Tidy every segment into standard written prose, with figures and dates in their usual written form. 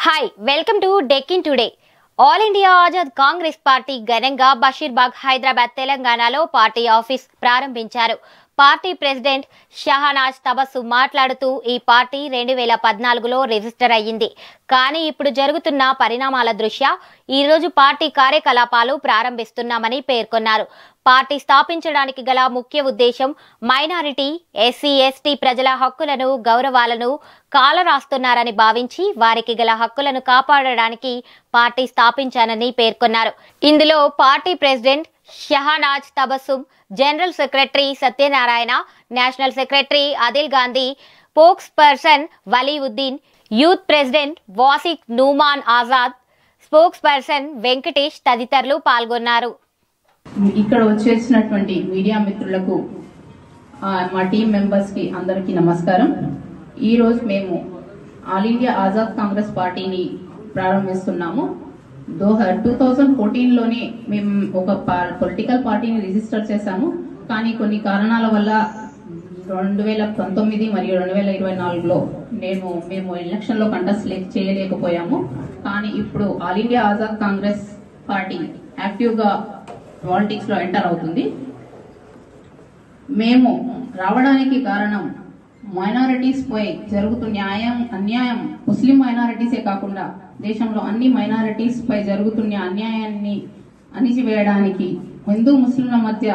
Hi welcome to Deccan today. All India Azad Congress party ఘనంగా బషీర్బాగ్ హైదరాబాద్ తెలంగాణలో party office ప్రారంభించారు. Party president Shahnaz Tabassum మాట్లాడుతూ ఈ పార్టీ 2014లో రిజిస్టర్ అయ్యింది. కానీ ఇప్పుడు జరుగుతున్న పరిణామాల దృష్ట్యా ఈ రోజు పార్టీ కార్యకలాపాలు ప్రారంభిస్తున్నామని పేర్కొన్నారు. పార్టీ స్థాపించడానికి గల ముఖ్య ఉద్దేశం మైనారిటీ, ఎస్సీ, ఎస్టీ ప్రజల హక్కులను, గౌరవాలను కాలరాస్తున్నారని భావించి వారికి గల హక్కులను కాపాడడానికి పార్టీ స్థాపించానని పేర్కొన్నారు. ఇందులో party president Shahnaz Tabassum, general secretary Satyanarayana, national secretary Adil Gandhi, spokesperson Waliuddin, youth president Wasiq Noman Azad, spokesperson Venkatesh తదితరులు పాల్గొన్నారు. ఇక్కడ వచ్చేసినటువంటి మీడియా మిత్రులకు, మా టీం మెంబర్స్ కి అందరికీ నమస్కారం. ఈ రోజు మేము ఆల్ ఇండియా ఆజాద్ కాంగ్రెస్ పార్టీని ప్రారంభిస్తున్నాము. 2014లోనే మేము ఒక పొలిటికల్ పార్టీని రిజిస్టర్ చేశాము. కానీ కొన్ని కారణాల వల్ల 2019 మరియు 2024లో మేము ఎలక్షన్ లో కంటెస్ట్ చేయలేకపోయాము. కానీ ఇప్పుడు all India Azad Congress party active గా పాలిటిక్స్ లో ఎంటర్ అవుతుంది. మేము రావడానికి కారణం మైనారిటీస్ పై జరుగుతున్న అన్యాయం ముస్లిం మైనారిటీసే కాకుండా దేశంలో అన్ని మైనారిటీస్ పై జరుగుతున్న అన్యాయాన్ని అణిచివేయడానికి, హిందూ ముస్లింల మధ్య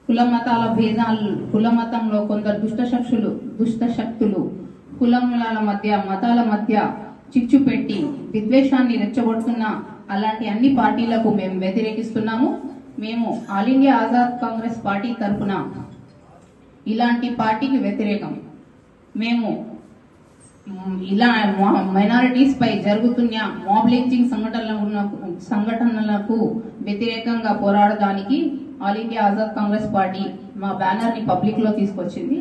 కుల మతాల భేదాలు, కుల మతంలో కొందరు దుష్ట శక్తులు కులముల మధ్య, మతాల మధ్య చిచ్చు పెట్టి విద్వేషాన్ని రెచ్చగొడుతున్న అలాంటి అన్ని పార్టీలకు మేము వ్యతిరేకిస్తున్నాము. మేము all India Azad Congress party తరఫున ఇలాంటి పార్టీకి వ్యతిరేకం. మేము ఇలా మైనారిటీస్ పై జరుగుతున్న మాబ్ లించింగ్ సంఘటనలకు వ్యతిరేకంగా పోరాడడానికి all India Azad Congress party మా బ్యానర్ ని పబ్లిక్ లో తీసుకొచ్చింది.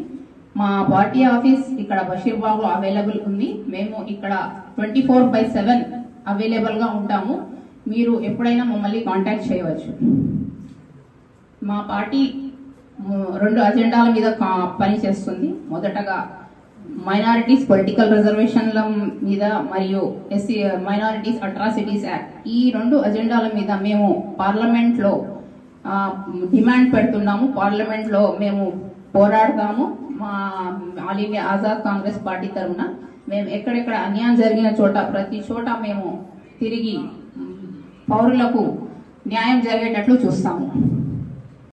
మా పార్టీ ఆఫీస్ ఇక్కడ బషీర్బాగ్ లో అవైలబుల్ ఉంది. మేము ఇక్కడ 24/7 అవైలబుల్ గా ఉంటాము. మీరు ఎప్పుడైనా మమ్మల్ని కాంటాక్ట్ చేయవచ్చు. మా పార్టీ 2 అజెండాల మీద పనిచేస్తుంది. మొదటగా మైనారిటీస్ పొలిటికల్ రిజర్వేషన్ల మీద మరియు ఎస్సీ మైనారిటీస్ అట్రాసిటీస్ యాక్ట్, ఈ 2 అజెండాల మీద మేము పార్లమెంట్ లో డిమాండ్ పెడుతున్నాము. పార్లమెంట్ లో మేము పోరాడతాము. మా all India Azad Congress party తరఫున మేము ఎక్కడెక్కడ అన్యాయం జరిగిన చోట ప్రతి చోట మేము తిరిగి పౌరులకు న్యాయం జరిగేటట్లు చూస్తాము.